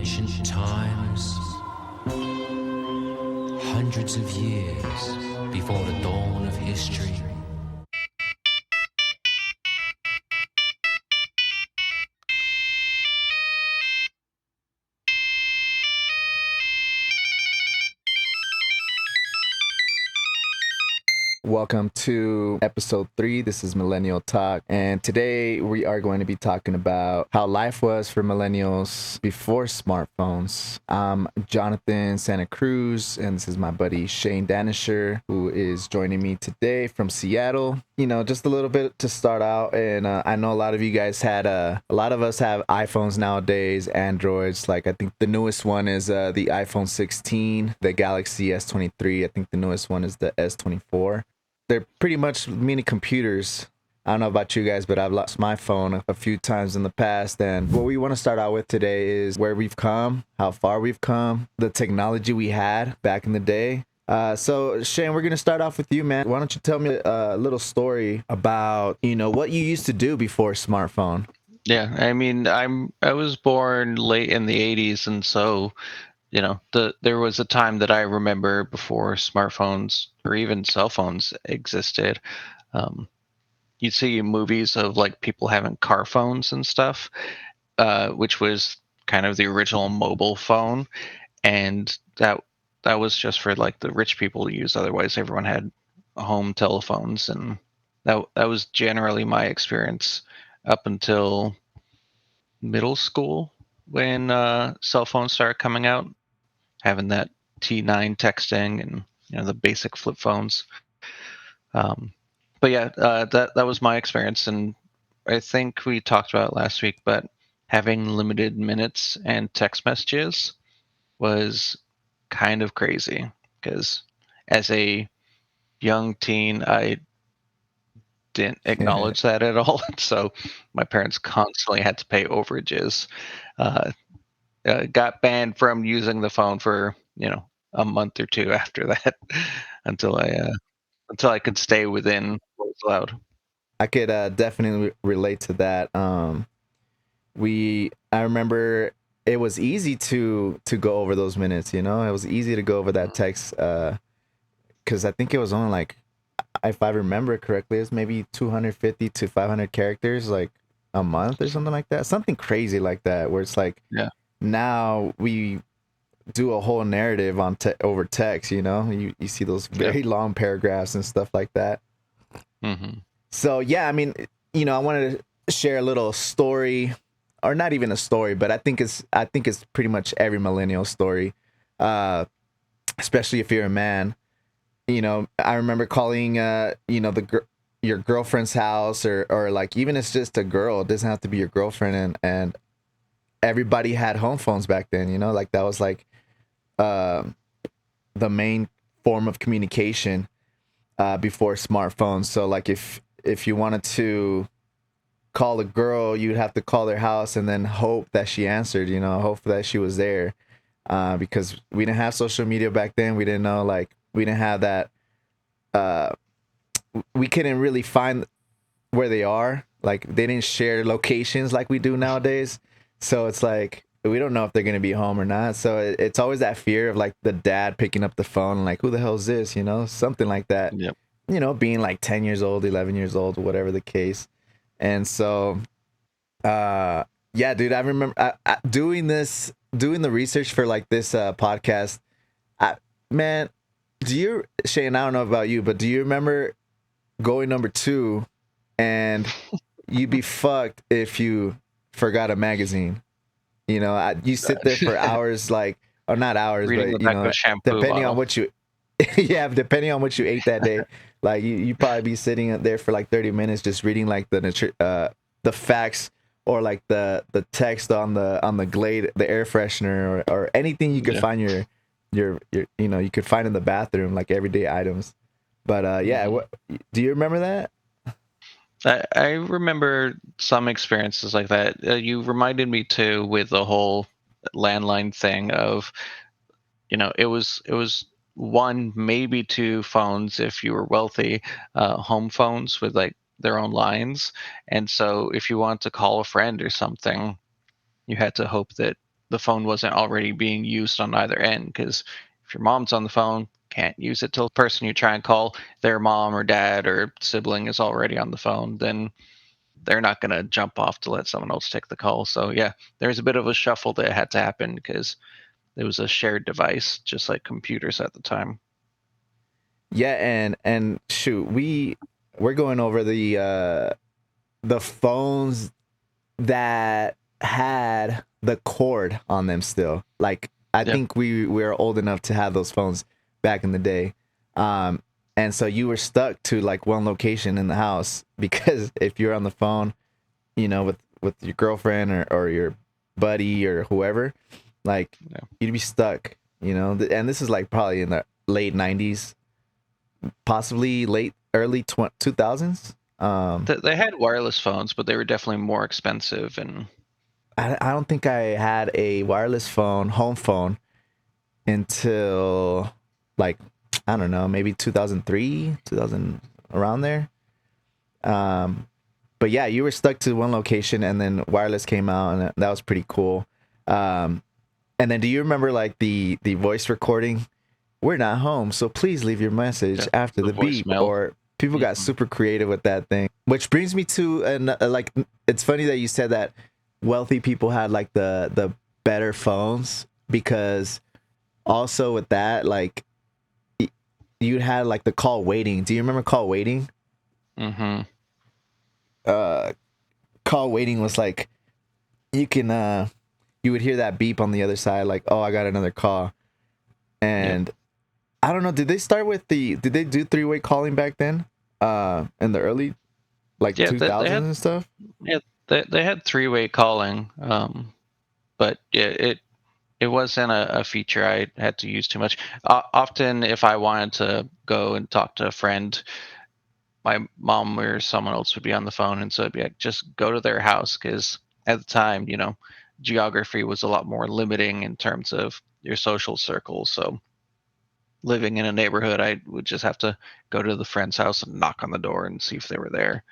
ancient times, hundreds of years before the dawn of history. Welcome to episode 3. This is Millennial Talk. And today we are going to be talking about how life was for millennials before smartphones. I'm Jonathan Santa Cruz, and this is my buddy Shane Danisher, who is joining me today from Seattle. You know, just a little bit to start out. And I know a lot of you guys had, a lot of us have iPhones nowadays, Androids. Like, I think the newest one is the iPhone 16, the Galaxy S23. I think the newest one is the S24. They're pretty much mini computers. I don't know about you guys, but I've lost my phone a few times in the past. And what we want to start out with today is where we've come, how far we've come, the technology we had back in the day. So Shane, we're going to start off with you, man. Why don't you tell me a little story about, what you used to do before smartphone? Yeah, I mean, I was born late in the 80s, and so, there was a time that I remember before smartphones or even cell phones existed. Um, you'd see movies of like people having car phones and stuff, which was kind of the original mobile phone, and that was just for like the rich people to use. Otherwise, everyone had home telephones, and that was generally my experience up until middle school when cell phones started coming out, having that T9 texting and the basic flip phones. Um, but yeah, that was my experience, and I think we talked about it last week. But having limited minutes and text messages was kind of crazy because as a young teen, I didn't acknowledge that at all. So my parents constantly had to pay overages. Uh, got banned from using the phone for a month or two after that until I could stay within what was allowed. I could definitely relate to that. I remember it was easy to go over those minutes. It was easy to go over that text because I think it was only like, if I remember correctly, it's maybe 250 to 500 characters like a month or something like that, something crazy like that, where it's like Yeah. now we do a whole narrative on over text. You see those very long paragraphs and stuff like that. Mm-hmm. So yeah, I mean, I wanted to share a little story, or not even a story, but I think it's pretty much every millennial story, uh, especially if you're a man. I remember calling, your girlfriend's house, or like, even if it's just a girl, it doesn't have to be your girlfriend, and everybody had home phones back then. Like that was like uh, the main form of communication before smartphones. So like if you wanted to call a girl, you'd have to call their house and then hope that she answered, hope that she was there. Because we didn't have social media back then. We didn't know, like, we didn't have that. Uh, we couldn't really find where they are. Like, they didn't share locations like we do nowadays. So it's like, we don't know if they're going to be home or not. So it's always that fear of like the dad picking up the phone, like, who the hell is this? Something like that. Yep. Being like 10 years old, 11 years old, whatever the case. And so, yeah, dude, I remember doing the research for like this podcast. Man, Shane, I don't know about you, but do you remember going number 2 and you'd be fucked if you forgot a magazine? You sit there for hours, like, or not hours, Reading but the back of a shampoo depending on bottle. what you, yeah, depending on what you ate that day, like you probably be sitting there for like 30 minutes just reading like the facts, or like the text on the Glade, the air freshener, or anything you could find your you could find in the bathroom, like everyday items. But yeah, Mhm. do you remember that? I remember some experiences like that. You reminded me too with the whole landline thing of it was one, maybe two phones if you were wealthy, home phones with like their own lines. And so if you want to call a friend or something, you had to hope that the phone wasn't already being used on either end. Because if your mom's on the phone, can't use it till the person you try and call, their mom or dad or sibling is already on the phone, then they're not going to jump off to let someone else take the call. So yeah, there's a bit of a shuffle that had to happen because it was a shared device, just like computers at the time. Yeah, and shoot, we're going over the phones that had the cord on them still. Like I Yeah. think we are old enough to have those phones back in the day. Um and so you were stuck to like one location in the house because if you're on the phone, with your girlfriend or your buddy or whoever, like Yeah. you'd be stuck, and this is like probably in the late 90s, possibly late early 2000s. They had wireless phones, but they were definitely more expensive. And I don't think I had a wireless phone, home phone, until like, I don't know, maybe 2003, 2000, around there. Um, but yeah, you were stuck to one location, and then wireless came out, and that was pretty cool. Um, and then do you remember like the voice recording? We're not home, so please leave your message yeah, after the the beep. voicemail. Or people got Mhm. super creative with that thing, which brings me to like, it's funny that you said that wealthy people had like the better phones, because also with that, like you had like the call waiting. Do you remember call waiting? Mhm. Uh, Call waiting was like, you can you would hear that beep on the other side, like, oh, I got another call. Yep. And I don't know, did they do three-way calling back then? In the early like Yeah. They 2000s had and stuff? yeah they had three-way calling. But yeah, it wasn't a feature I had to use too much. Often, if I wanted to go and talk to a friend, my mom or someone else would be on the phone, and so it'd be like, just go to their house, because at the time, geography was a lot more limiting in terms of your social circle. So living in a neighborhood, I would just have to go to the friend's house and knock on the door and see if they were there.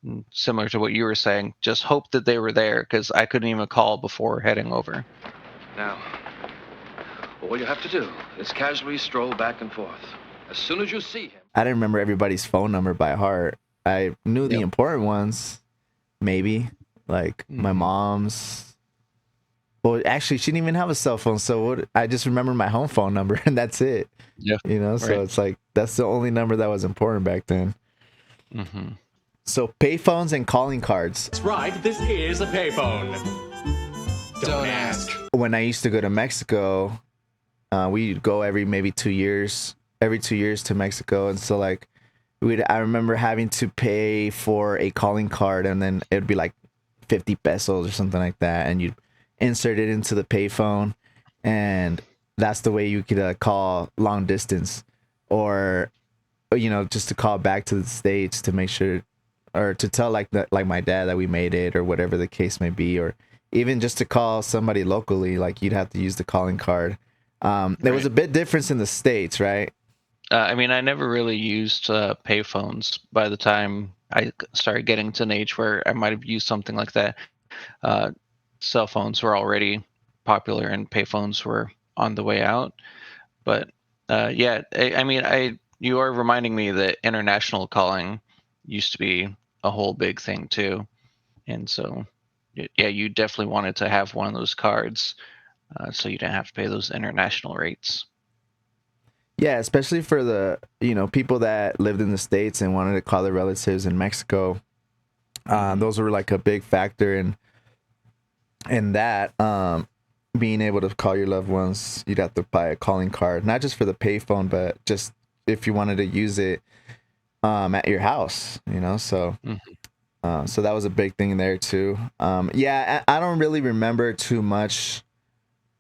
And similar to what you were saying, just hope that they were there, because I couldn't even call before heading over. Now, all you have to do is casually stroll back and forth. As soon as you see him. I didn't remember everybody's phone number by heart. I knew the Yep. important ones, maybe, like my Mhm. mom's. Well, actually, she didn't even have a cell phone, so I just remember my home phone number, and that's it. Yeah. So Right. it's like that's the only number that was important back then. Hmm. So payphones and calling cards. That's right, this is a payphone. Don't ask. When I used to go to Mexico, we'd go every 2 years, every 2 years to Mexico, and so like I remember having to pay for a calling card, and then it'd be like 50 pesos or something like that, and you'd insert it into the payphone, and that's the way you could call long distance, or just to call back to the States to make sure, or to tell like my dad that we made it, or whatever the case may be, or even just to call somebody locally, like you'd have to use the calling card. There was Right. a bit difference in the States, right? I mean, I never really used payphones by the time I started getting to an age where I might have used something like that. Uh, Cell phones were already popular and payphones were on the way out. But yeah, I mean, you are reminding me that international calling used to be a whole big thing too. And so, yeah, you definitely wanted to have one of those cards, so you didn't have to pay those international rates. Yeah, especially for the people that lived in the States and wanted to call their relatives in Mexico. Hmm. Those were like a big factor in that. Being able to call your loved ones, you'd have to buy a calling card, not just for the payphone, but just if you wanted to use it at your house. Hmm. So that was a big thing there too. Yeah, I don't really remember too much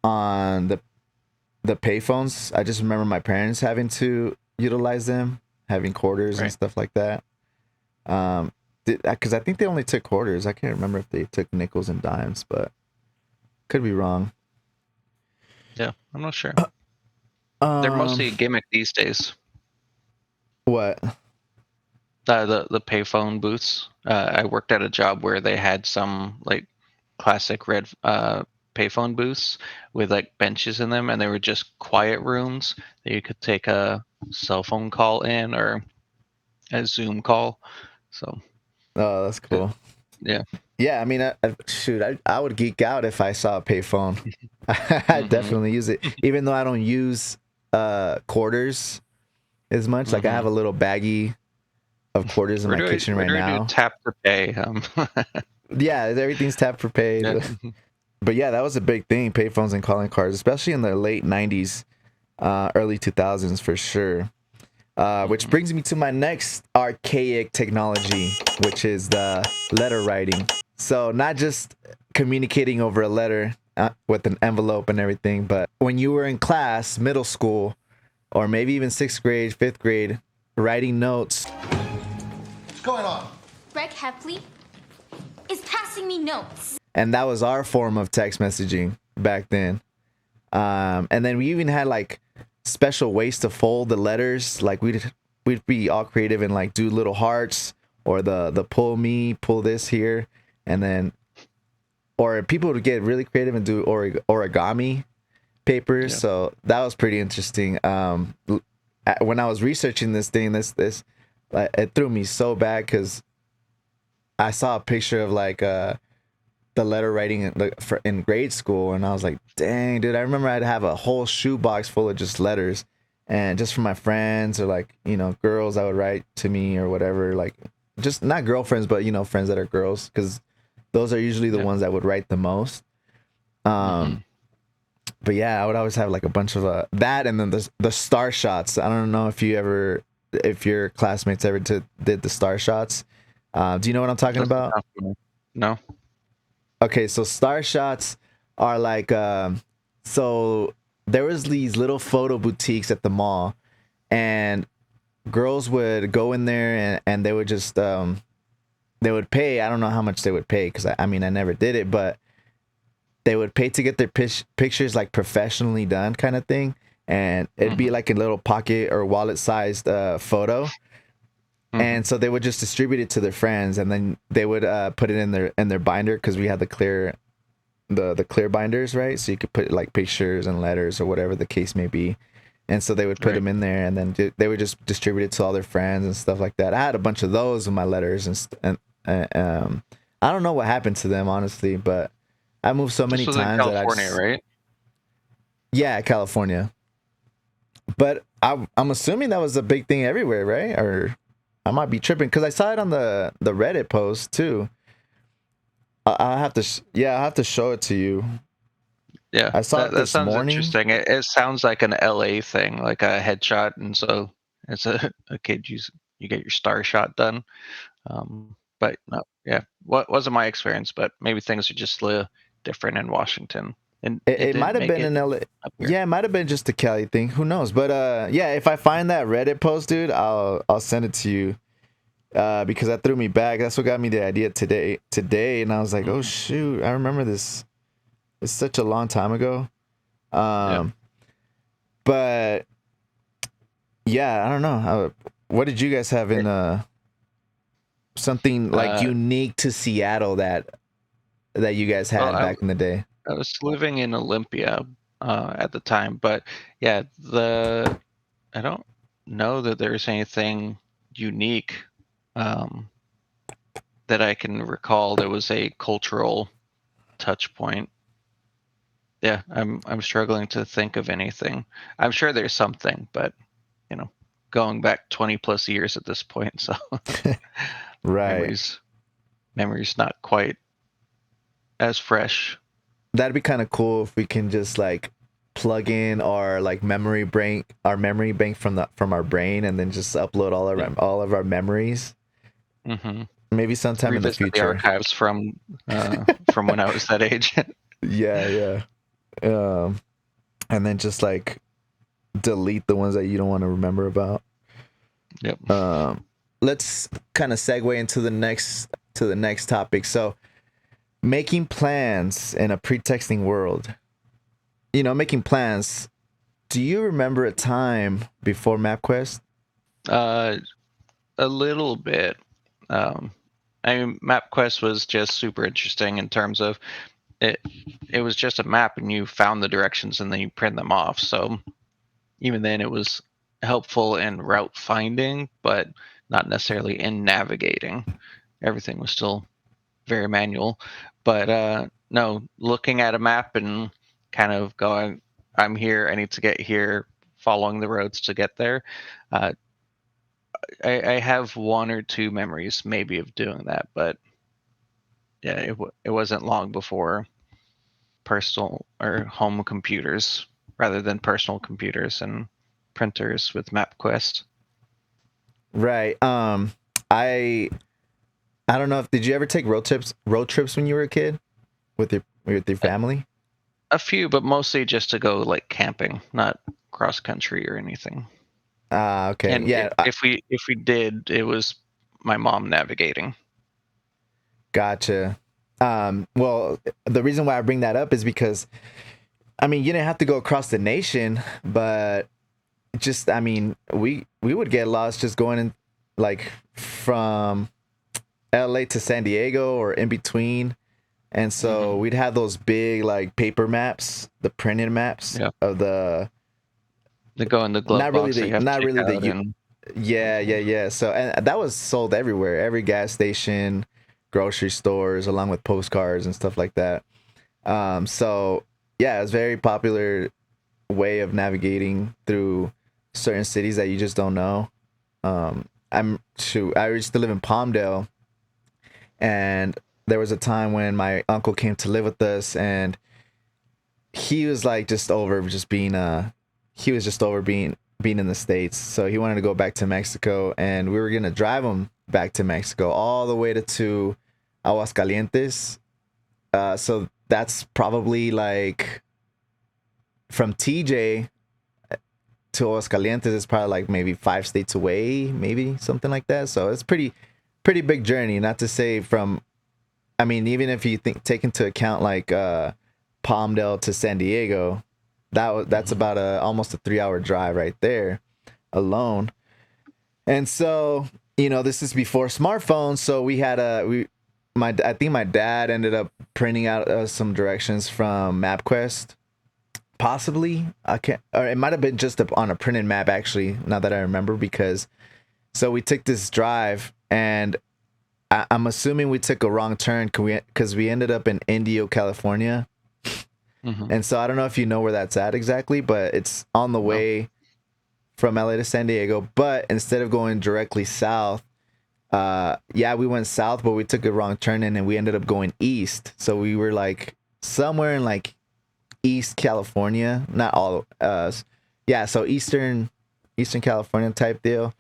on the payphones. I just remember my parents having to utilize them, having quarters and Right. stuff like that. Because I think they only took quarters. I can't remember if they took nickels and dimes, but could be wrong. Yeah, I'm not sure. They're Um, mostly a gimmick these days. what? The payphone booths. I worked at a job where they had some like classic red payphone booths with like benches in them, and they were just quiet rooms that you could take a cell phone call in or a Zoom call. So Oh, that's cool. yeah. Yeah, I mean, I would geek out if I saw a payphone. I Mm-hmm. definitely use it, even though I don't use quarters as much. Like I have Mm-hmm. a little baggie of quarters in my kitchen Where right do I do now. tap to pay? Yeah, everything's tap for pay. Yeah. But yeah, that was a big thing, payphones and calling cards, especially in the late 90s, early 2000s for sure. Which Mhm. brings me to my next archaic technology, which is the letter writing. So not just communicating over a letter with an envelope and everything, but when you were in class, middle school, or maybe even 6th grade, 5th grade, writing notes. What's going on? Greg Hepley is passing me notes. And that was our form of text messaging back then. And then we even had like special ways to fold the letters. Like we'd be all creative and like do little hearts or the pull this here, and then or people would get really creative and do origami papers. Yeah. So that was pretty interesting. When I was researching this thing, this it threw me so bad because I saw a picture of like the letter writing in grade school, and I was like, dang, dude, I remember I'd have a whole shoebox full of just letters, and just from my friends or like, you know, girls that would write to me or whatever, like just not girlfriends, but you know, friends that are girls, because those are usually the ones that would write the most. But yeah, I would always have like a bunch of that, and then the star shots. I don't know if your classmates ever did the star shots. Do you know what I'm talking Doesn't about? sound familiar. No. Okay, so star shots are like so there was these little photo boutiques at the mall, and girls would go in there and they would just they would pay. I don't know how much they would pay because I mean I never did it, but they would pay to get their pictures like professionally done kind of thing, and it'd be like a little pocket or wallet sized photo. And so they would just distribute it to their friends, and then they would put it in their binder, because we had the clear binders, right? So you could put like pictures and letters or whatever the case may be. And so they would put them in there, and then they would just distribute it to all their friends and stuff like that. I had a bunch of those in my letters, and I don't know what happened to them, honestly, but I moved so many This was in times that I California, just, right? yeah, California. But I'm assuming that was a big thing everywhere, right? Or I might be tripping because I saw it on the Reddit post too. I'll have to, I'll have to show it to you. Yeah, I saw it that this sounds morning. interesting. It sounds like an LA thing, like a headshot, and so it's a kid you get your star shot done. But no, yeah, what wasn't my experience, but maybe things are just a little different in Washington, and it It might didn't have make been it an LA. up here. Yeah, it might have been just a Cali thing. Who knows? But yeah, if I find that Reddit post, dude, I'll send it to you. Because that threw me back. That's what got me the idea today, and I was like, oh shoot, I remember this. It's such a long time ago. But yeah, I don't know. What did you guys have in something like unique to Seattle that you guys had Well, back in the day? I was living in Olympia at the time, but yeah, I don't know that there's anything unique that I can recall that was a cultural touch point. Yeah, I'm struggling to think of anything. I'm sure there's something, but you know, going back 20 plus years at this point, so Right. memories not quite as fresh. That'd be kind of cool if we can just like plug in our like memory bank from our brain, and then just upload all of our memories. Mm-hmm. Maybe sometime in the Revisit the future. archives from when I was that age. Yeah. And then just like delete the ones that you don't want to remember about. Yep. Let's kind of segue into the next topic. So, making plans in a pretexting world. You know, making plans. Do you remember a time before MapQuest? A little bit. I mean, MapQuest was just super interesting in terms of it it was just a map, and you found the directions, and then you print them off. So even then, it was helpful in route finding, but not necessarily in navigating. Everything was still very manual. But no, looking at a map and kind of going, I'm here, I need to get here, following the roads to get there. Uh, I have one or two memories maybe of doing that, but yeah, it wasn't long before personal or home computers rather than personal computers and printers with MapQuest. Right. I don't know if did you ever take road trips when you were a kid with your family? A few, but mostly just to go like camping, not cross country or anything. Okay. And Yeah, if we did, it was my mom navigating. gotcha. Well, the reason why I bring that up is because I mean, you didn't have to go across the nation, but just I mean, we would get lost just going in like from LA to San Diego or in between. And so we'd have those big like paper maps, the printed maps Yeah. of the They go in the glove not really box. That you the have to not take really the out and yeah. So and that was sold everywhere, every gas station, grocery stores, along with postcards and stuff like that. So yeah, it's very popular way of navigating through certain cities that you just don't know. I used to live in Palmdale, and there was a time when my uncle came to live with us, and he was like just over just being he was just over being in the States. So he wanted to go back to Mexico, and we were gonna drive him back to Mexico all the way to Aguascalientes. So that's probably like from TJ to Aguascalientes is probably like maybe 5 states away, maybe something like that. So it's pretty big journey. Not to say from, I mean, even if you take into account like Palmdale to San Diego, that's about almost a 3 hour drive right there alone. And so this is before smartphones, so we had I think my dad ended up printing out some directions from MapQuest. Possibly, I can't, or it might have been just on a printed map actually. Now that I remember, because so we took this drive, and I'm assuming we took a wrong turn because we ended up in Indio, California, and so I don't know if you know where that's at exactly, but it's on the way from LA to San Diego. But instead of going directly south, we went south, but we took a wrong turn and we ended up going east. So we were like somewhere in like East California, not all so Eastern California type deal.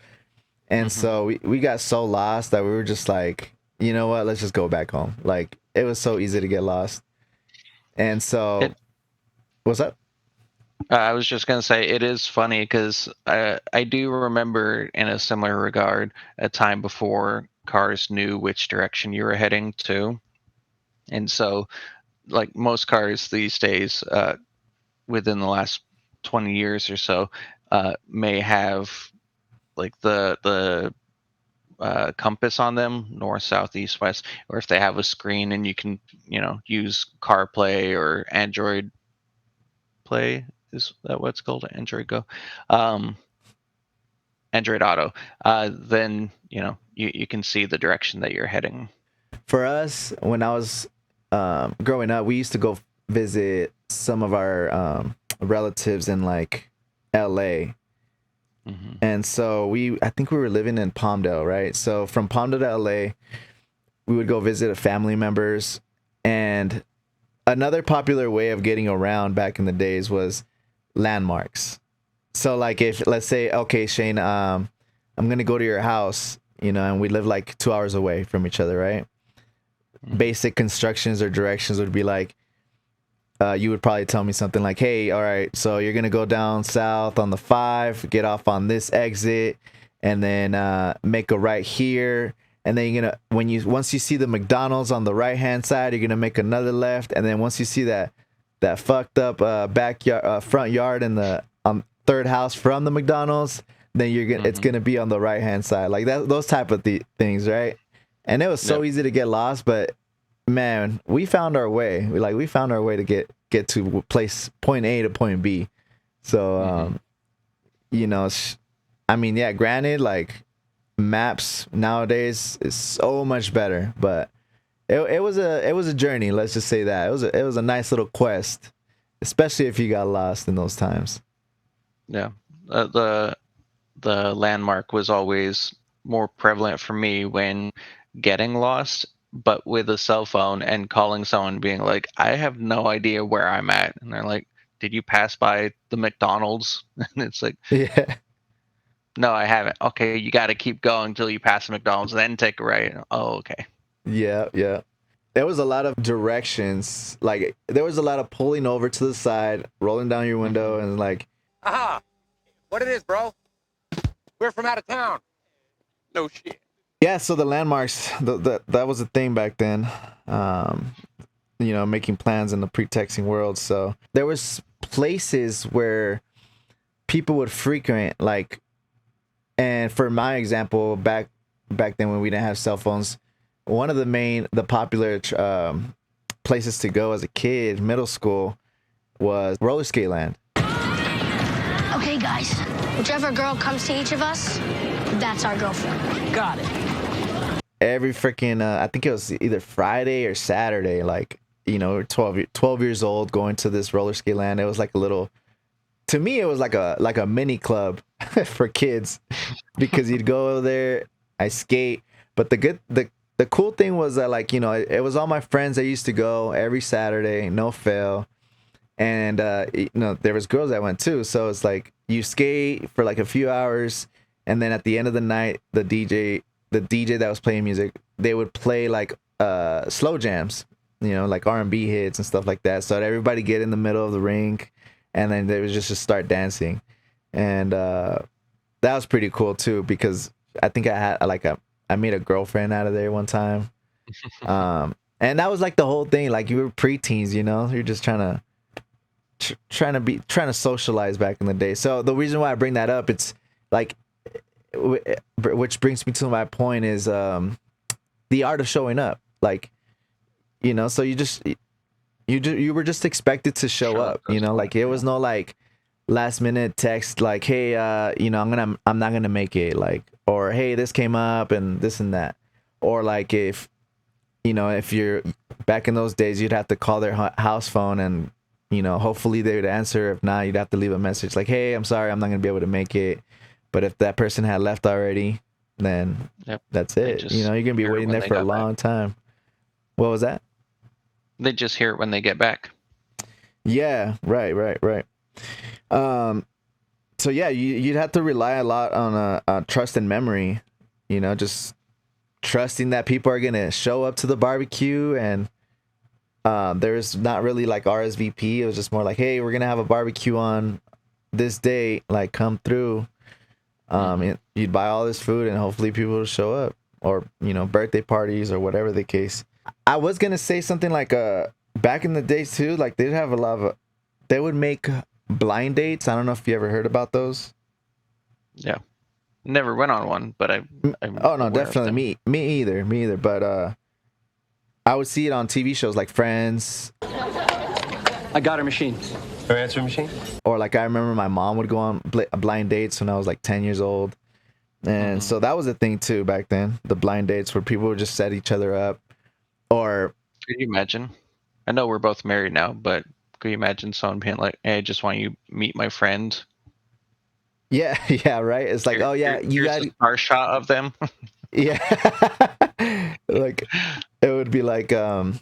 And so we got so lost that we were just like, you know what, let's just go back home. Like, it was so easy to get lost. And so what's up? I was just gonna say it is funny because I do remember in a similar regard a time before cars knew which direction you were heading to, and so like most cars these days, within the last 20 years or so, may have like the compass on them, north, south, east, west, or if they have a screen and you can use CarPlay or Android Play. Is that what it's called? Android Go, um, Android Auto. Then you can see the direction that you're heading. For us, when I was growing up, we used to go visit some of our relatives in like LA. And so I think we were living in Palmdale, right? So from Palmdale to LA, we would go visit family members. And another popular way of getting around back in the days was landmarks. So like if, let's say, okay, Shane, I'm going to go to your house, and we live like 2 hours away from each other, right? Basic constructions or directions would be like, you would probably tell me something like, hey, all right, so you're going to go down south on the 5, get off on this exit, and then make a right here. And then you're going to, once you see the McDonald's on the right-hand side, you're going to make another left. And then once you see that fucked up backyard, front yard in the third house from the McDonald's, then it's going to be on the right-hand side. Like that, those type of things, right? And it was so easy to get lost, but man, we found our way. We found our way to get to place point A to point B. So you know, I mean, yeah, granted, like maps nowadays is so much better, but it was a journey. Let's just say that it was a nice little quest, especially if you got lost in those times. Yeah. The landmark was always more prevalent for me when getting lost, but with a cell phone and calling someone being like, I have no idea where I'm at. And they're like, did you pass by the McDonald's? And it's like, Yeah, no, I haven't. Okay, you got to keep going until you pass the McDonald's, then take a right. Oh, okay. yeah. There was a lot of directions. Like there was a lot of pulling over to the side, rolling down your window, and like, Aha! What it is, bro? We're from out of town. No shit. yeah. So the landmarks, that was a thing back then. You know, making plans in the pretexting world. So there was places where people would frequent, like, and for my example, back then when we didn't have cell phones, one of the popular places to go as a kid, middle school, was roller skate land. Okay, guys. Whichever girl comes to each of us, that's our girlfriend. Got it. Every freaking, I think it was either Friday or Saturday, like, you know, 12 years old going to this roller skate land. It was like a little, to me, it was like a mini club for kids because you'd go there, I skate. But the cool thing was that, like, you know, it was all my friends that used to go every Saturday, no fail. And, you know, there was girls that went too. So it's like you skate for like a few hours. And then at the end of the night, the DJ that was playing music, they would play like slow jams, you know, like R&B hits and stuff like that. So that everybody get in the middle of the rink, and then they would just start dancing. And that was pretty cool too, because I think I made a girlfriend out of there one time. And that was like the whole thing. Like you were preteens, you know, you're just trying to socialize back in the day. So the reason why I bring that up, it's like, which brings me to my point, is the art of showing up. Like, you know, so you were just expected to show up, you know, like it was no like last minute text like, hey, you know, I'm not gonna make it, like, or hey, this came up and this and that. Or like if, you know, if you're back in those days, you'd have to call their house phone, and, you know, hopefully they would answer. If not, you'd have to leave a message like, hey, I'm sorry, I'm not gonna be able to make it. But if that person had left already, then that's it. You know, you're gonna be waiting there for a long time. What was that? They just hear it when they get back. Yeah, right. So yeah, you'd have to rely a lot on trust and memory. You know, just trusting that people are gonna show up to the barbecue, and there's not really like RSVP. It was just more like, hey, we're gonna have a barbecue on this day, like come through. You'd buy all this food, and hopefully people will show up, or, you know, birthday parties or whatever the case. I was gonna say something like back in the days too, like they'd have they would make blind dates. I don't know if you ever heard about those. Yeah, never went on one, but I'm oh no, definitely me either. But I would see it on TV shows like Friends. I got her machine. Her answering machine? Or like I remember my mom would go on blind dates when I was like 10 years old. And so that was a thing too back then, the blind dates where people would just set each other up. Or could you imagine? I know we're both married now, but could you imagine someone being like, hey, I just want you to meet my friend? Yeah, right. It's like, oh yeah, you got our shot of them. Yeah. Like it would be like so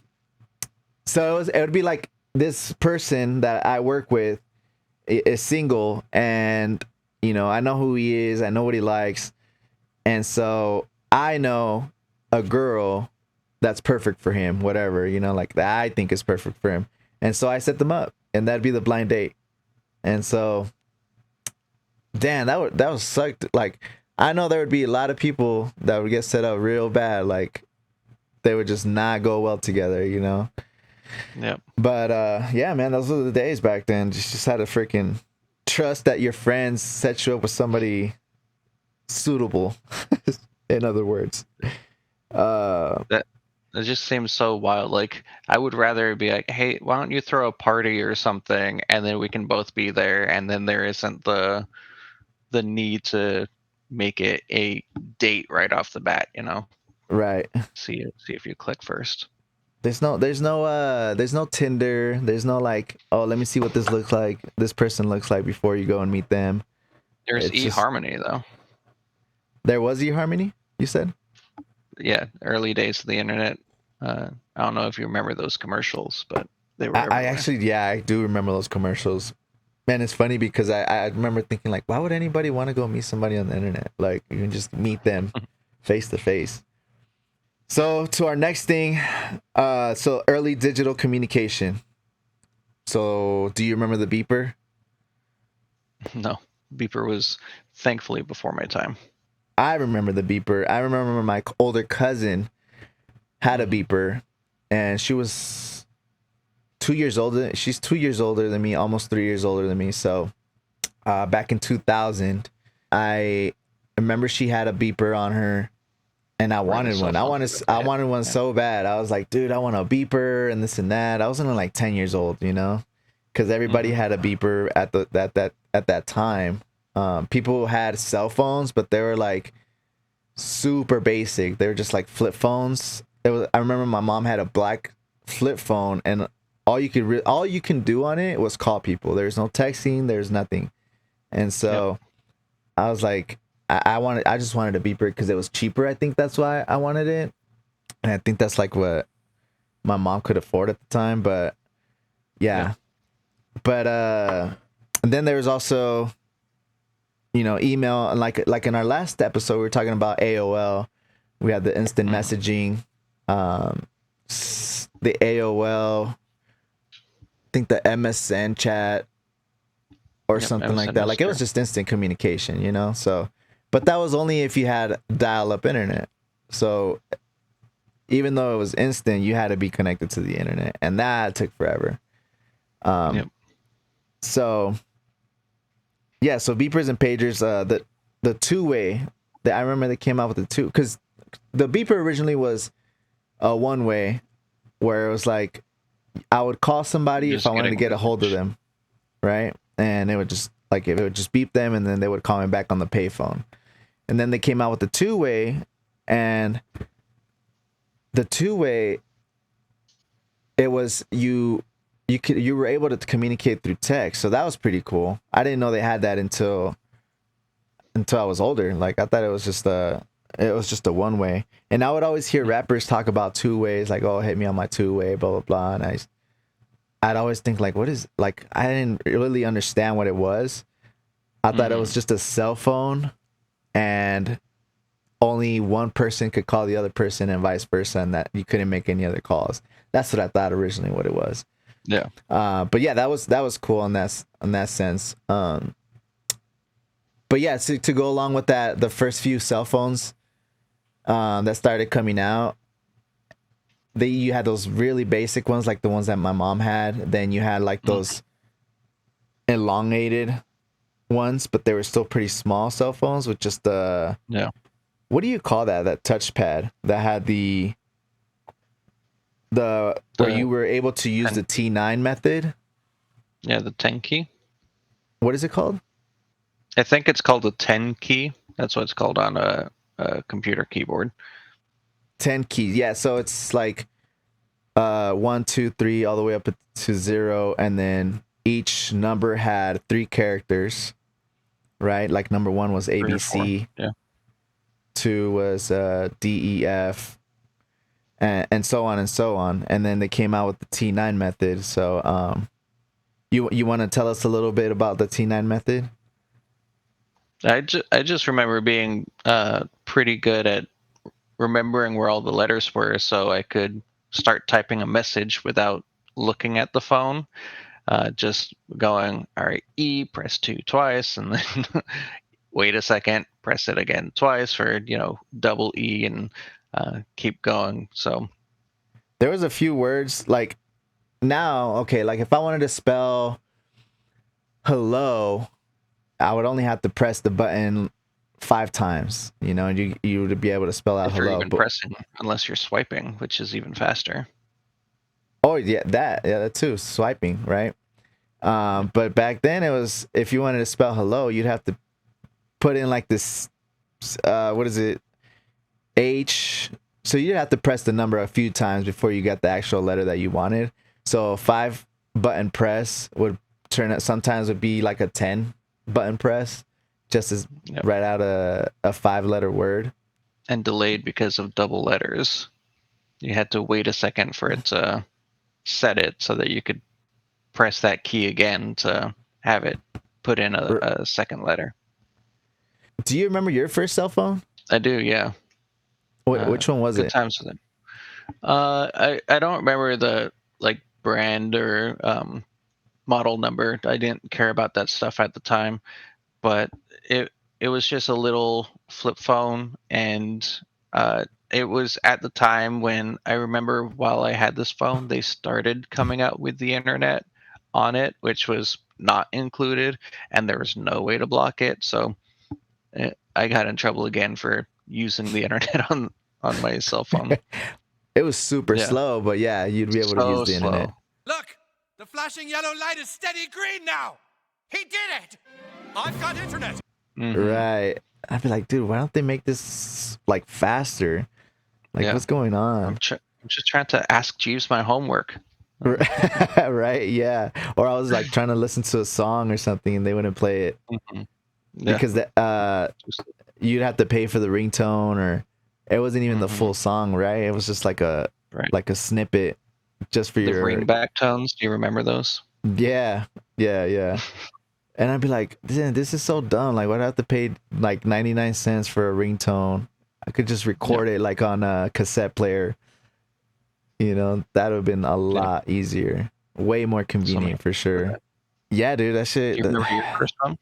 it would be like this person that I work with is single, and, you know, I know who he is, I know what he likes, and so I know a girl that's perfect for him, whatever, you know, like that I think is perfect for him. And so I set them up, and that'd be the blind date. And so, damn, that was sucked. Like, I know there would be a lot of people that would get set up real bad. Like, they would just not go well together, you know? Yeah. But, yeah, man, those were the days back then. Just had to freaking trust that your friends set you up with somebody suitable, in other words. It just seems so wild. Like, I would rather be like, hey, why don't you throw a party or something, and then we can both be there, and then there isn't the need to make it a date right off the bat. Right. See if you click first. There's no Tinder. There's no like, oh, let me see what this person looks like before you go and meet them. There's It's just, eHarmony though. there was eHarmony, you said? Yeah, early days of the internet. I don't know if you remember those commercials, but they were I everywhere. actually, yeah, I do remember those commercials. Man, it's funny because I remember thinking like, why would anybody want to go meet somebody on the internet? Like, you can just meet them face to face. So to our next thing, so early digital communication. So do you remember the beeper? No, beeper was thankfully before my time. I remember the beeper. I remember my older cousin had a beeper, and she was 2 years older. She's 2 years older than me, almost 3 years older than me. So back in 2000, I remember she had a beeper on her, and I wanted one. I wanted one so bad. I was like, dude, I want a beeper and this and that. I was only like 10 years old, because everybody had a beeper at that time. People had cell phones, but they were like super basic. They were just like flip phones. I remember my mom had a black flip phone, and all you can do on it was call people. There's no texting. There's nothing. And so I was like, I just wanted a beeper because it was cheaper. I think that's why I wanted it, and I think that's like what my mom could afford at the time. But yeah. But and then there was also, email, and like in our last episode we were talking about AOL. We had the instant messaging, the AOL, I think the MSN chat or something like that. Like, it was just instant communication, so, but that was only if you had dial-up internet. So even though it was instant, you had to be connected to the internet, and that took forever. So yeah, so beepers and pagers, the two-way, that I remember they came out with the two, because the beeper originally was a one-way, where it was like I would call somebody if I wanted to get a hold of them, right? And it would just beep them, and then they would call me back on the payphone. And then they came out with the two-way, and the two-way, it was you were able to communicate through text. So that was pretty cool. I didn't know they had that until I was older. Like, I thought it was just a one way. And I would always hear rappers talk about two ways, like, oh, hit me on my two way, blah blah blah. And I'd always think like, what is, like, I didn't really understand what it was. I thought it was just a cell phone, and only one person could call the other person and vice versa, and that you couldn't make any other calls. That's what I thought originally what it was. Yeah. But yeah, that was cool in that sense. But yeah, to go along with that, the first few cell phones that started coming out, you had those really basic ones, like the ones that my mom had. Then you had like those elongated ones, but they were still pretty small cell phones with just what do you call that touchpad that had where you were able to use the T9 method? Yeah, the 10 key. What is it called? I think it's called the 10 key. That's what it's called on a computer keyboard. 10 keys. Yeah, so it's like 1, 2, 3, all the way up to 0, and then each number had 3 characters, right? Like number 1 was ABC. Yeah. 2 was D, E, F, and so on and so on. And then they came out with the T9 method. So you want to tell us a little bit about the T9 method? I just remember being pretty good at remembering where all the letters were, so I could start typing a message without looking at the phone. Just going, all right, E, press 2 twice, and then wait a second, press it again twice for, double E, and keep going. So there was a few words, like, now, okay, like if I wanted to spell hello, I would only have to press the button 5 times, you know, and you would be able to spell out If you're hello. even But pressing, unless you're swiping, which is even faster. oh yeah, that too, swiping, right? But back then it was, if you wanted to spell hello, you'd have to put in like this, what is it, H. So you'd have to press the number a few times before you got the actual letter that you wanted. So a 5 button press would turn it, sometimes would be like a 10 button press, just as write out a 5-letter word. And delayed because of double letters. You had to wait a second for it to set it so that you could press that key again to have it put in a second letter. Do you remember your first cell phone? I do, yeah. Which one was Good it? times with it. I don't remember the like brand or model number. I didn't care about that stuff at the time, but it was just a little flip phone, and it was at the time when I remember while I had this phone, they started coming out with the internet on it, which was not included, and there was no way to block it. So I got in trouble again for using the internet on my cell phone. It was super Yeah. slow, but yeah, you'd be able to So use the internet. slow. Look! The flashing yellow light is steady green now! He did it! I've got internet! Mhm. Right. I'd be like, dude, why don't they make this like faster? Like, Yeah. what's going on? I'm just trying to ask Jeeves my homework. Right, yeah. Or I was like trying to listen to a song or something and they wouldn't play it Mhm. Yeah. because you'd have to pay for the ringtone, or it wasn't even the full song, right? It was just like a Right. like a snippet just for The your ringback tones. Do you remember those? yeah. And I'd be like, this is so dumb. Like, why do I have to pay like 99 cents for a ringtone? I could just record it like on a cassette player. You know, that would have been a lot easier. Way more convenient for sure. Yeah, dude, that shit. Do you remember your first one?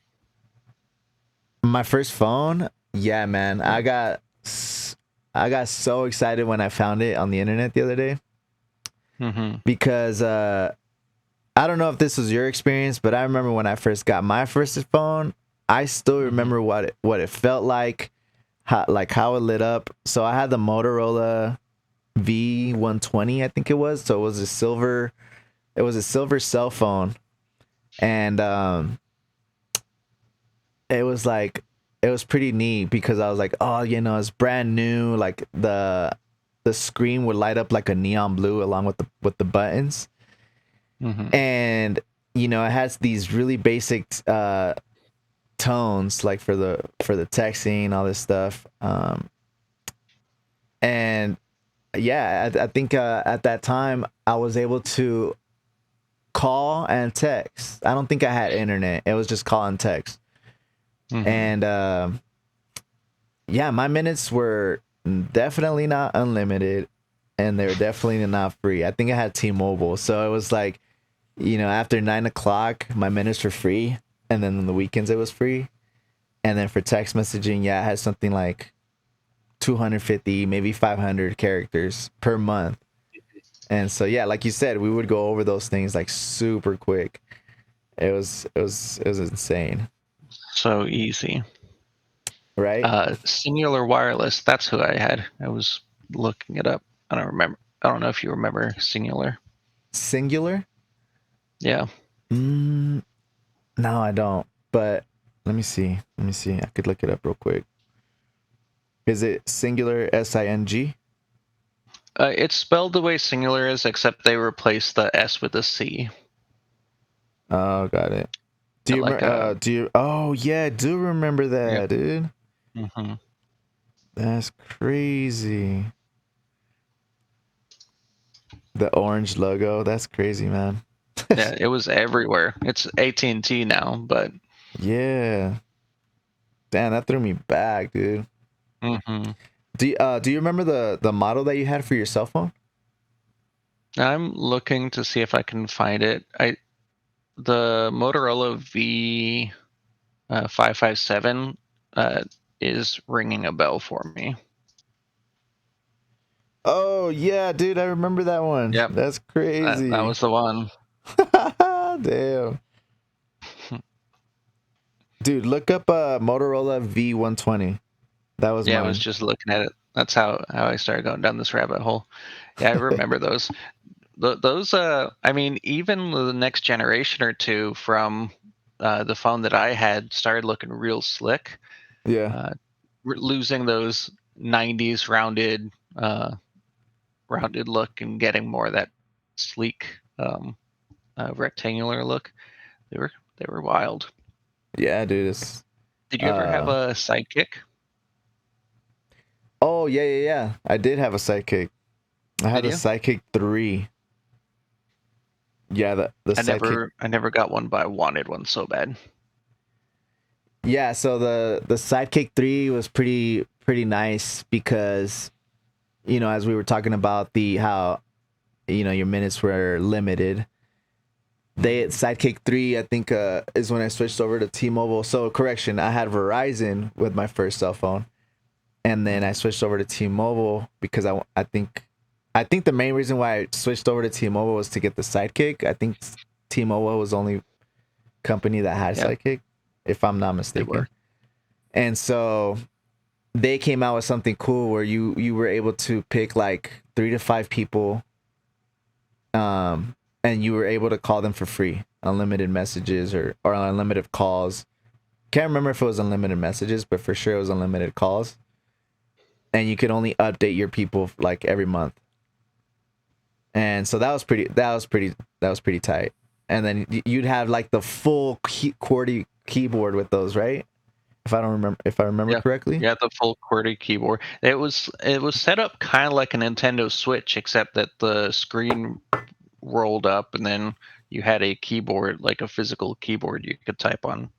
My first phone? Yeah, man. I got so excited when I found it on the internet the other day because I don't know if this was your experience, but I remember when I first got my first phone, I still remember what it felt like, how it lit up. So I had the Motorola V120, I think it was. So it was a silver cell phone, and it was pretty neat because I was like, oh, you know, it's brand new. Like the screen would light up like a neon blue along with the buttons. And you know, it has these really basic tones like for the texting, all this stuff. And yeah, I think at that time I was able to call and text. I don't think I had internet. It was just call and text. And yeah, my minutes were definitely not unlimited, and they were definitely not free. I think I had T-Mobile, so it was like, you know, after 9 o'clock, my minutes were free, and then on the weekends it was free. And then for text messaging, yeah, I had something like 250, maybe 500 characters per month. And so yeah, like you said, we would go over those things like super quick. It was insane. So easy. Right? Singular Wireless. That's who I had. I was looking it up. I don't remember. I don't know if you remember Singular. Singular? Yeah. No, I don't. But let me see. I could look it up real quick. Is it Singular SING? It's spelled the way Singular is, except they replaced the S with a C. Oh, got it. Do you remember? Oh yeah, I do remember that, dude. That's crazy. The orange logo. That's crazy, man. Yeah, it was everywhere. It's AT&T now, but yeah. Damn, that threw me back, dude. Do you remember the model that you had for your cell phone? I'm looking to see if I can find it. The Motorola V557 is ringing a bell for me. Oh yeah, dude, I remember that one. Yep. That's crazy. That was the one. Damn. Dude, look up Motorola V120. That was Yeah, I mine. was just looking at it. That's how I started going down this rabbit hole. Yeah, I remember those. Those, I mean, even the next generation or two from the phone that I had started looking real slick. Yeah. Losing those 90s rounded look and getting more of that sleek rectangular look. They were wild. Yeah, dude. It's, Did you ever have a sidekick? oh, yeah. I did have a Sidekick. I had Did a you? Sidekick 3. Yeah, the Sidekick. I never got one, but I wanted one so bad. Yeah, so the Sidekick 3 was pretty nice because, you know, as we were talking about how, you know, your minutes were limited. Sidekick 3, I think, is when I switched over to T-Mobile. So correction, I had Verizon with my first cell phone, and then I switched over to T-Mobile because I think the main reason why I switched over to T-Mobile was to get the Sidekick. I think T-Mobile was the only company that had Yeah. Sidekick, if I'm not They mistaken. were. And so they came out with something cool where you were able to pick like 3 to 5 people, and you were able to call them for free, unlimited messages or unlimited calls. Can't remember if it was unlimited messages, but for sure it was unlimited calls. And you could only update your people like every month. And so that was pretty tight. And then you'd have like the full QWERTY keyboard with those, right? If I remember Yeah. correctly. Yeah, the full QWERTY keyboard. It was set up kind of like a Nintendo Switch, except that the screen rolled up, and then you had a keyboard, like a physical keyboard you could type on.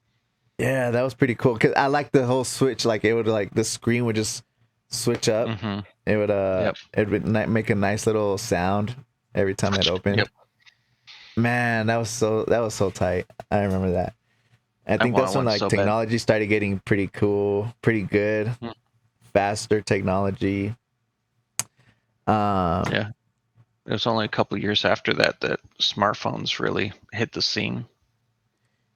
Yeah, that was pretty cool because I like the whole switch. Like it would like the screen would just switch up. Mm-hmm. It would Yep. it would make a nice little sound every time it opened. Yep. Man, that was so tight. I remember that. I think want that's when one like so bad. technology started getting pretty cool, pretty good, Mm. faster technology. Yeah. It was only a couple years after that smartphones really hit the scene.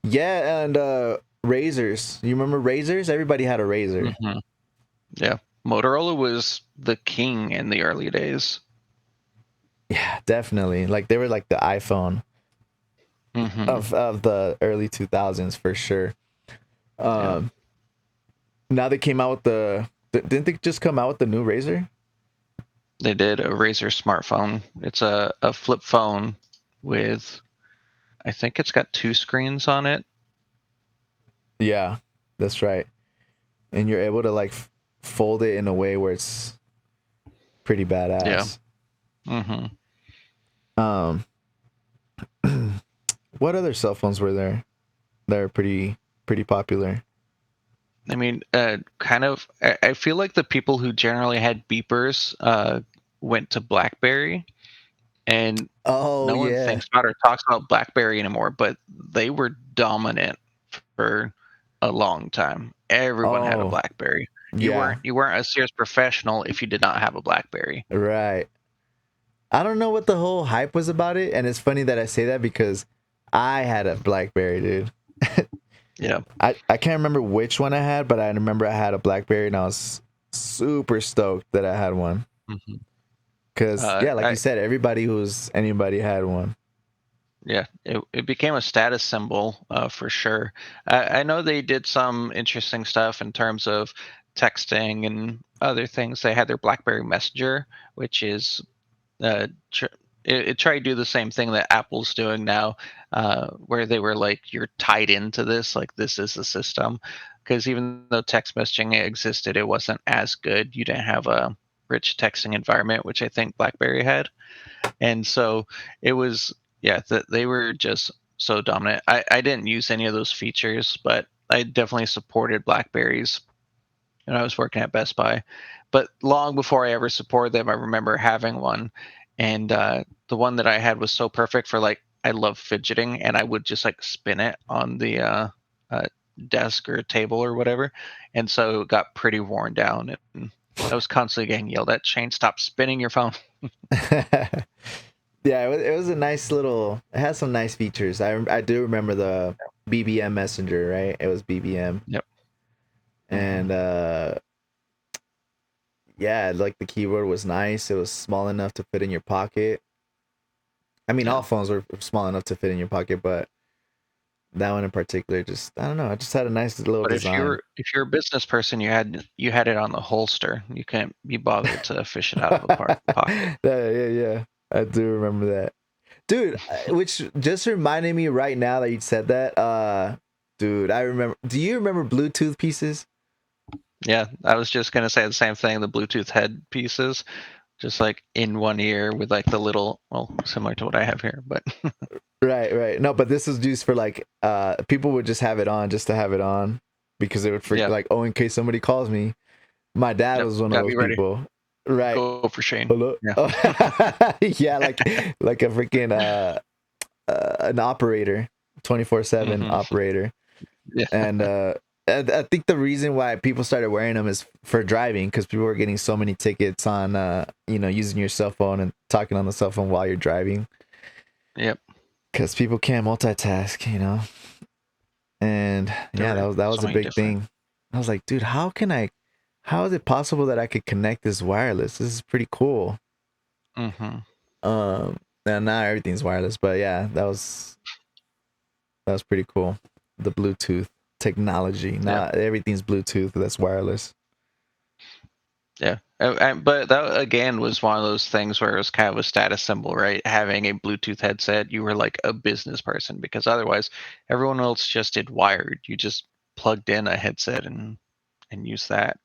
Yeah, and razors. You remember razors? Everybody had a razor. Mm-hmm. Yeah. Motorola was the king in the early days. Yeah, definitely. Like they were like the iPhone Mm-hmm. of the early 2000s for sure. Now they came out with didn't they just come out with the new razor? They did a Razer smartphone. It's a flip phone with, I think it's got 2 screens on it. Yeah, that's right. And you're able to like fold it in a way where it's pretty badass. Mm-hmm. What other cell phones were there that are pretty popular? I mean, kind of. I feel like the people who generally had beepers went to BlackBerry, and Oh no one yeah. thinks about or talks about BlackBerry anymore. But they were dominant for a long time. Everyone had a Oh BlackBerry. yeah. You weren't a serious professional if you did not have a BlackBerry. Right. I don't know what the whole hype was about it, and it's funny that I say that because I had a BlackBerry, dude. Yeah. I can't remember which one I had, but I remember I had a BlackBerry and I was super stoked that I had one. Mm-hmm. Cause yeah, like you said, anybody had one. Yeah, it became a status symbol for sure. I know they did some interesting stuff in terms of texting and other things. They had their BlackBerry Messenger, which is it tried to do the same thing that Apple's doing now, where they were like, you're tied into this, like this is the system. Because even though text messaging existed, it wasn't as good. You didn't have a rich texting environment, which I think BlackBerry had. And so it was, yeah, they were just so dominant. I didn't use any of those features, but I definitely supported Blackberries when I was working at Best Buy. But long before I ever supported them, I remember having one. And the one that I had was so perfect for like, I love fidgeting, and I would just like spin it on the desk or table or whatever. And so it got pretty worn down. And I was constantly getting yelled at, Shane, stop spinning your phone. Yeah, it was a nice little. It has some nice features. I do remember BBM Messenger, right? It was BBM. Yep. And yeah, like the keyboard was nice. It was small enough to fit in your pocket. I mean, Yeah. all phones were small enough to fit in your pocket, but that one in particular, just I don't know. It just had a nice little But design. if you're a business person, you had it on the holster. You can't be bothered to fish it out of a pocket. Yeah. I do remember that, dude. Which just reminded me right now that you said that. Dude, I remember. Do you remember Bluetooth pieces? Yeah, I was just gonna say the same thing. The Bluetooth head pieces, just like in one ear with like the little, well, similar to what I have here, but Right. No, but this was used for like people would just have it on just to have it on because they would yeah, like, oh, in case somebody calls me. My dad yep, was one of gotta those be ready. people. Right. Go for Shane. Hello? Yeah. Oh, yeah, like a freaking an operator, 24/7 Mhm. operator. Yeah. And I think the reason why people started wearing them is for driving because people were getting so many tickets on using your cell phone and talking on the cell phone while you're driving Yep. because people can't multitask, and yeah, There were that so was a many big different. thing. I was like, dude, how is it possible that I could connect this wireless? This is pretty cool. Mm-hmm. And now everything's wireless, but yeah, that was pretty cool. The Bluetooth technology. Yeah. Not everything's Bluetooth, that's wireless. Yeah. But that again was one of those things where it was kind of a status symbol, right? Having a Bluetooth headset, you were like a business person because otherwise everyone else just did wired. You just plugged in a headset and used that.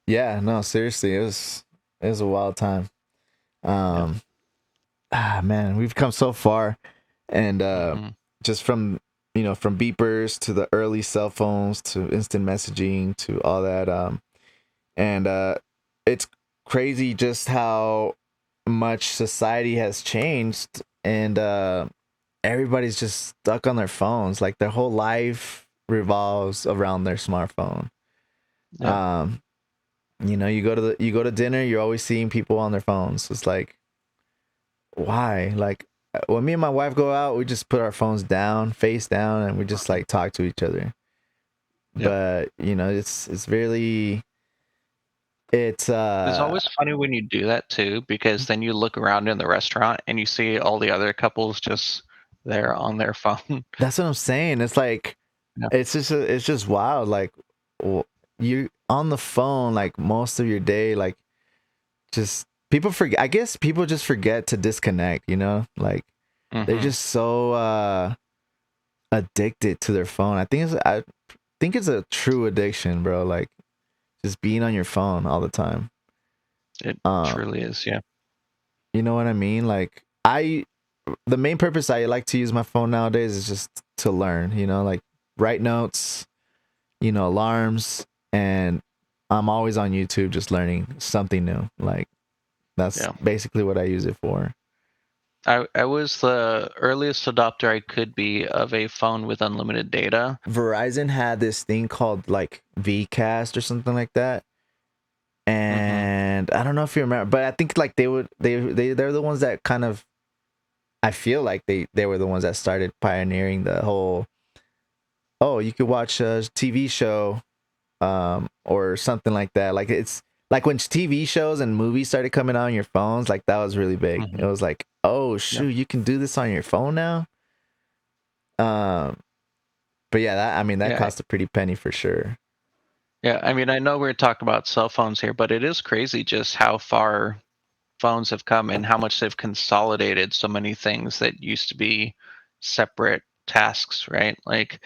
Yeah, no, seriously, it was a wild time. Yeah. Um man, we've come so far and Mm-hmm. just from from beepers to the early cell phones to instant messaging to all that and it's crazy just how much society has changed and everybody's just stuck on their phones, like their whole life revolves around their smartphone. Yeah. You go to dinner, you're always seeing people on their phones. It's like, why? Like when me and my wife go out, we just put our phones down, face down, and we just like talk to each other. Yep. But it's really it's It's always funny when you do that too, because then you look around in the restaurant and you see all the other couples just there on their phone. that's what I'm saying. It's like Yeah. it's just wild. Like you on the phone like most of your day, like just people forget. I guess people just forget to disconnect. Like they're Mm-hmm. just so addicted to their phone. I think it's a true addiction, bro. Like just being on your phone all the time. It Um, truly is. Yeah. you know what I mean? Like the main purpose I like to use my phone nowadays is just to learn. Like write notes, alarms, and I'm always on YouTube just learning something new. Like that's Yeah. basically what I use it for. I was the earliest adopter I could be of a phone with unlimited data. Verizon had this thing called like Vcast or something like that. Mm-hmm. And I don't know if you remember, but I think like they're the ones that kind of I feel like they were the ones that started pioneering the whole you could watch a TV show or something like that. Like it's like when TV shows and movies started coming out on your phones, like that was really big. Mm-hmm. It was like, oh Yeah. shoot, you can do this on your phone now. Um, but yeah, that Yeah. cost a pretty penny for sure. Yeah. I mean, I know we're talking about cell phones here, but it is crazy just how far phones have come and how much they've consolidated so many things that used to be separate tasks, right? Like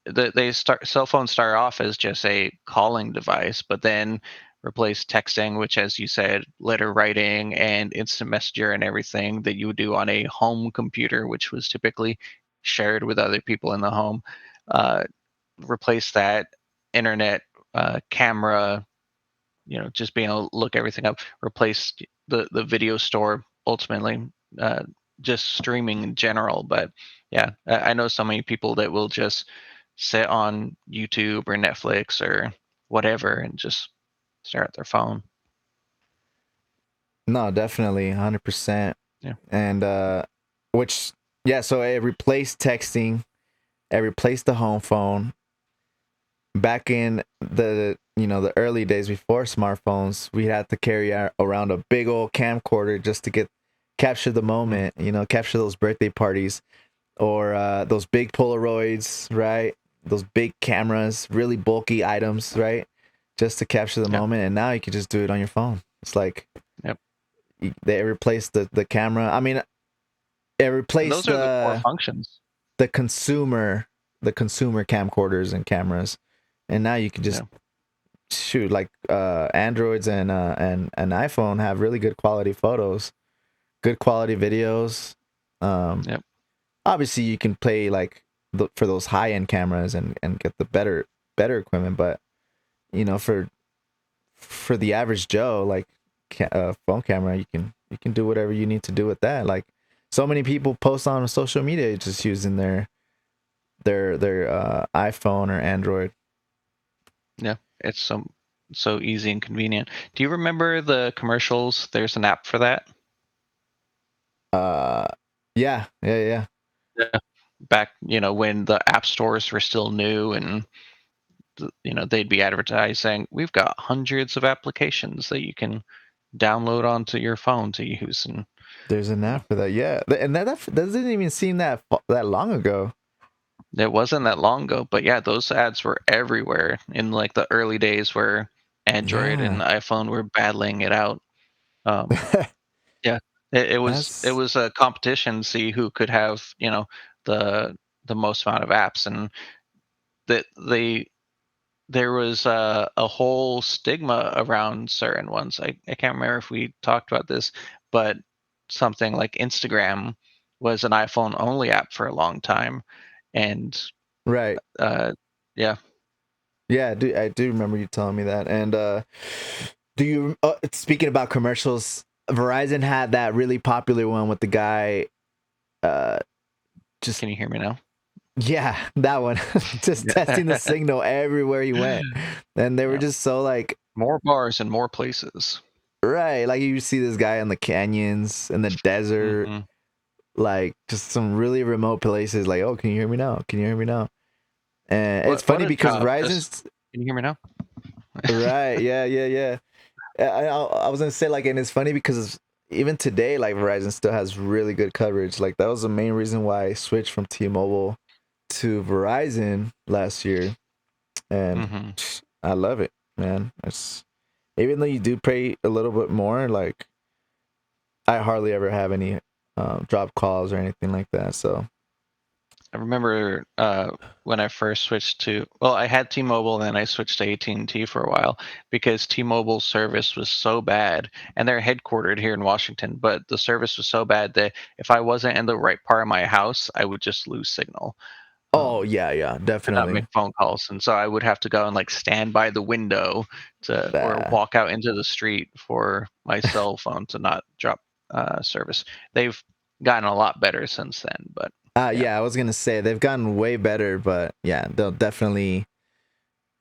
they start cell phones start off as just a calling device, but then replace texting, which, as you said, letter writing and instant messenger and everything that you would do on a home computer, which was typically shared with other people in the home. Uh, replace that internet, camera, just being able to look everything up. Replace the video store ultimately, uh, just streaming in general. But yeah, I know so many people that will just sit on YouTube or Netflix or whatever and just stare at their phone. No, definitely, 100%. Yeah. And which yeah, so it replaced texting. it replaced the home phone. Back in the the early days before smartphones, we had to carry around a big old camcorder just to capture the moment, capture those birthday parties or those big Polaroids, right? Those big cameras, really bulky items, right? Just to capture the moment. And now you can just do it on your phone. It's like they replaced the camera. I mean, it replaced those are the core functions. The consumer camcorders and cameras. And now you can just shoot like Androids and iPhone have really good quality photos, good quality videos. Obviously, you can play like for those high end cameras and get the better equipment, but for the average Joe, like phone camera, you can do whatever you need to do with that. Like so many people post on social media just using their iPhone or Android. Yeah, it's so easy and convenient. Do you remember the commercials? There's an app for that. Yeah. Back, when the app stores were still new, and they'd be advertising, we've got hundreds of applications that you can download onto your phone to use. And there's an app for that. Yeah, and that doesn't even seem that long ago. It wasn't that long ago, but yeah, those ads were everywhere in like the early days where Android and iPhone were battling it out. Yeah, it was a competition, see who could have the most amount of apps, and that there was a whole stigma around certain ones. I can't remember if we talked about this, but something like Instagram was an iPhone only app for a long time, and right. Yeah. Yeah, I do remember you telling me that. And do you speaking about commercials, Verizon had that really popular one with the guy Can you hear me now? Yeah, that one. Just testing the signal everywhere he went. And they were just so like more bars and more places. Right, like you see this guy in the canyons, in the desert, like just some really remote places. Like, oh, can you hear me now? Can you hear me now? And it's funny because Verizon's. Can you hear me now? Right. Yeah. I was gonna say like, and it's funny because even today, like Verizon still has really good coverage. Like that was the main reason why I switched from T-Mobile to Verizon last year, and I love it, man. It's even though you do pay a little bit more, like I hardly ever have any drop calls or anything like that. So I remember when I first switched to, I had T-Mobile, and then I switched to AT&T for a while because T-Mobile service was so bad, and they're headquartered here in Washington, but the service was so bad that if I wasn't in the right part of my house, I would just lose signal. Yeah, definitely. Not make phone calls, and so I would have to go and like stand by the window or walk out into the street for my cell phone to not drop service. They've gotten a lot better since then, but yeah, I was gonna say they've gotten way better, but yeah, they'll definitely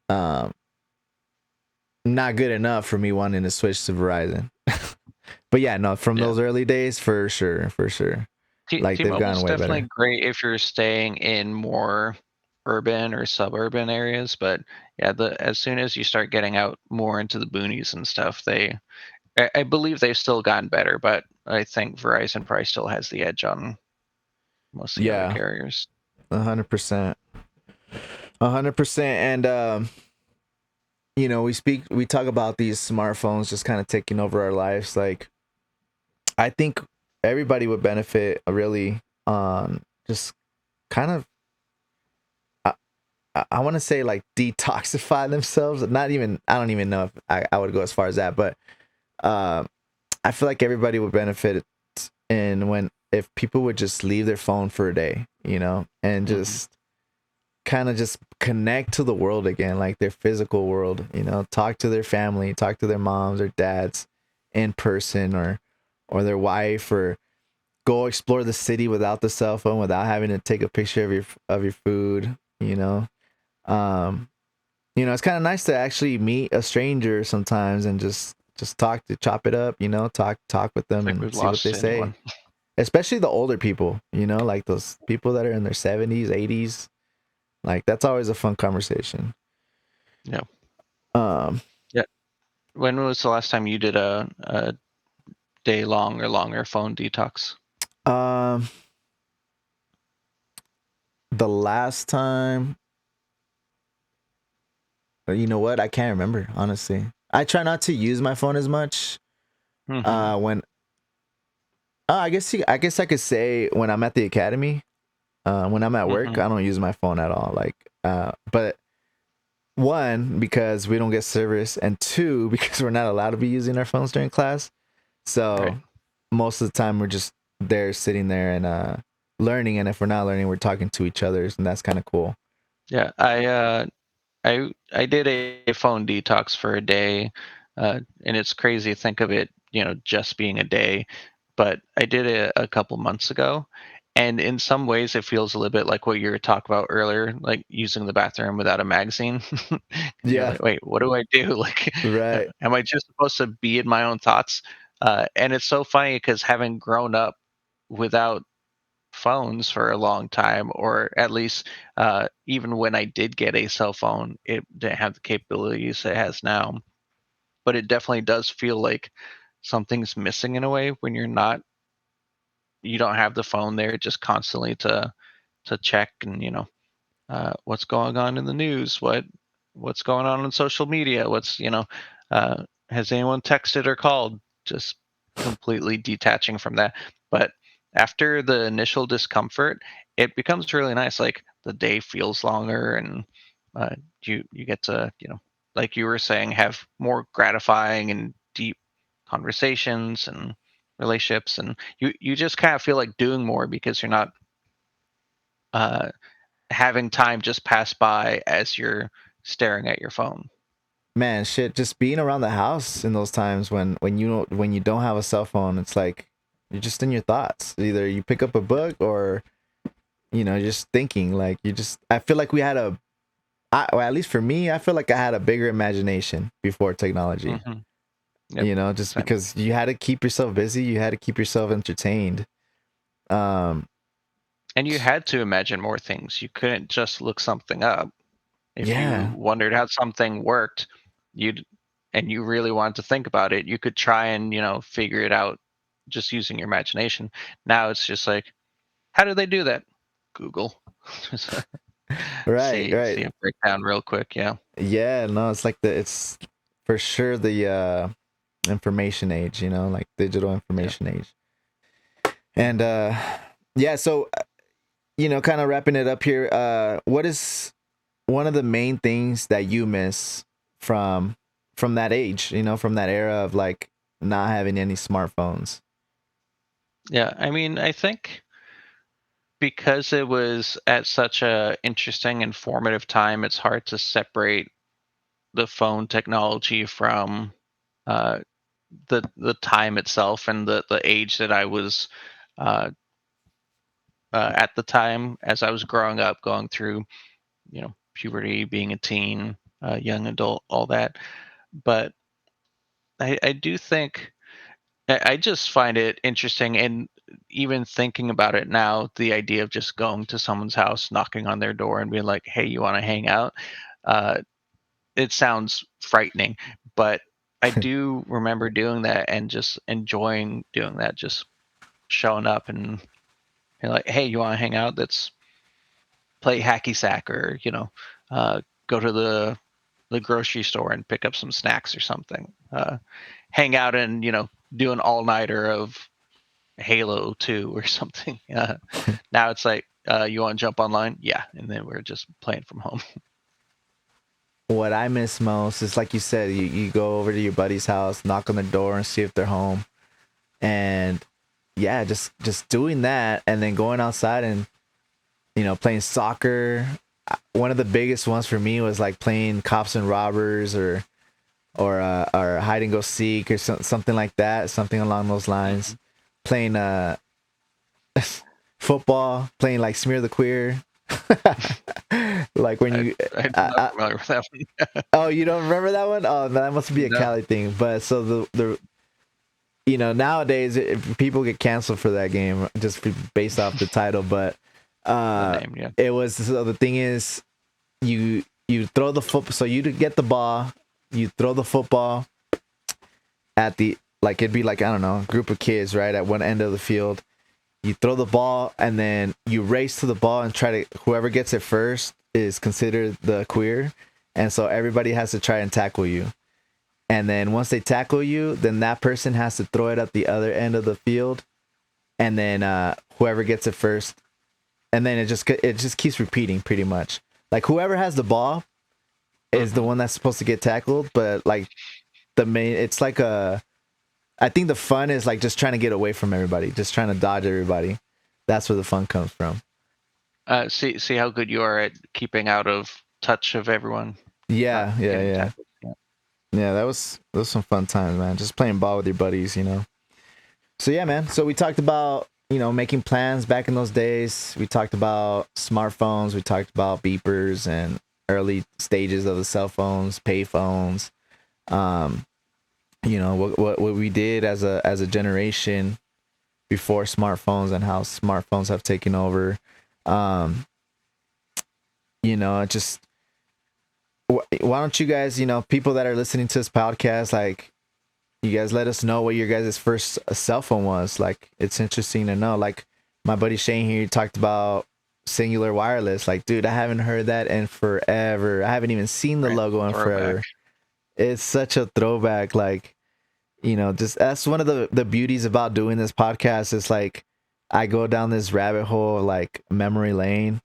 not good enough for me wanting to switch to Verizon. But yeah, no, from those early days, for sure. Like they've gotten way definitely better. Great if you're staying in more urban or suburban areas, but yeah, as soon as you start getting out more into the boonies and stuff, I believe they've still gotten better, but I think Verizon probably still has the edge on most of the other carriers. 100%. 100%. And we talk about these smartphones just kind of taking over our lives. Like I think everybody would benefit really on just kind of I want to say like detoxify themselves. I don't even know if I would go as far as that, but I feel like everybody would benefit if people would just leave their phone for a day, and just kind of just connect to the world again, like their physical world, talk to their family, talk to their moms or dads in person, or their wife, or go explore the city without the cell phone, without having to take a picture of your food, it's kind of nice to actually meet a stranger sometimes and just chop it up, talk with them and see what they say. Especially the older people, like those people that are in their 70s, 80s, Like that's always a fun conversation. Yeah. Um, Yeah. When was the last time you did a day long or longer phone detox? um, the last time, you know what? I can't remember, honestly. I try not to use my phone as much. When I guess I could say when I'm at the academy. When I'm at work, I don't use my phone at all. Like, but one, because we don't get service, and two, because we're not allowed to be using our phones during class. So Right. most of the time we're just there sitting there and learning. And if we're not learning, we're talking to each other, and that's kind of cool. Yeah, I did a phone detox for a day, and it's crazy to think of it, just being a day, but I did it a couple months ago, and in some ways it feels a little bit like what you were talking about earlier, like using the bathroom without a magazine. 'Cause you're Yeah, like, wait, what do I do? Like, right. am I just supposed to be in my own thoughts? And it's so funny because having grown up without phones for a long time, or at least even when I did get a cell phone, it didn't have the capabilities it has now. But it definitely does feel like something's missing in a way when you don't have the phone there just constantly to check and what's going on in the news, what's going on social media, has anyone texted or called, just completely detaching from that. But after the initial discomfort, it becomes really nice. Like the day feels longer, and uh, you get to, like you were saying, have more gratifying and deep conversations and relationships, and you just kind of feel like doing more because you're not uh, having time just pass by as you're staring at your phone. Man, shit, just being around the house in those times when you don't have a cell phone, it's like you're just in your thoughts. Either you pick up a book or you're just thinking. Like I feel like or at least for me, I feel like I had a bigger imagination before technology. Mm-hmm. Yep. Just Same. because you had to keep yourself busy, you had to keep yourself entertained. Um, And you had to imagine more things. You couldn't just look something up. If you yeah, wondered how something worked, you'd and you really wanted to think about it, you could try and, figure it out just using your imagination. Now it's just like, how do they do that? Google. Just right, see right. a breakdown real quick. Yeah. Yeah, no, it's for sure the information age, like digital Yeah. information age. And yeah, so kind of wrapping it up here, what is one of the main things that you miss from that age, from that era of like not having any smartphones? Yeah. I mean, I think because it was at such a interesting and formative time, it's hard to separate the phone technology from uh, the time itself and the age that I was uh, at the time as I was growing up, going through puberty, being a teen, young adult, all that. But I do think I just find it interesting, and even thinking about it now, the idea of just going to someone's house, knocking on their door, and being like, "Hey, you want to hang out?" Uh, it sounds frightening, but I do remember doing that and just enjoying doing that, just showing up and like, "Hey, you want to hang out? Let's play hacky sack, or go to the grocery store and pick up some snacks or something. Hang out and do an all nighter of Halo 2 or something. Now it's like, you want to jump online? Yeah, and then we're just playing from home. What I miss most is like you said, you go over to your buddy's house, knock on the door and see if they're home. And yeah, just doing that and then going outside and playing soccer. One of the biggest ones for me was like playing cops and robbers or hide and go seek or something like that, something along those lines. Playing football, playing like smear the queer. Like when you I'm not familiar with that one. oh, you don't remember that one? Oh, that must be a No. Cali thing. But so the nowadays if people get canceled for that game just based off the title, but The name, yeah. it was, so the thing is, you throw the football. So you get the ball, you throw the football at the, like, it'd be like, I don't know, a group of kids, right, at one end of the field. You throw the ball, and then you race to the ball and try to, whoever gets it first is considered the queer. And so everybody has to try and tackle you. And then once they tackle you, then that person has to throw it at the other end of the field. And then whoever gets it first. And then it just keeps repeating pretty much. Like, whoever has the ball is the one that's supposed to get tackled. But like it's like I think the fun is like just trying to get away from everybody, just trying to dodge everybody. That's where the fun comes from. See how good you are at keeping out of touch of everyone. Yeah. Yeah, that was some fun times, man. Just playing ball with your buddies, you know. So yeah, man. So we talked about, you know, making plans back in those days. We talked about smartphones. We talked about beepers and early stages of the cell phones, pay phones. You know, what we did as a generation before smartphones and how smartphones have taken over. You know, just why don't you guys, you know, people that are listening to this podcast, like, you guys let us know what your guys' first cell phone was. Like, it's interesting to know. Like, my buddy Shane here talked about Singular Wireless. Like, dude, I haven't heard that in forever. I haven't even seen the logo in forever. It's such a throwback. Like, you know, just that's one of the beauties about doing this podcast is like I go down this rabbit hole, like memory lane,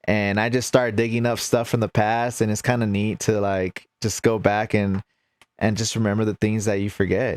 and I just start digging up stuff from the past, and it's kind of neat to like just go back and just remember the things that you forget.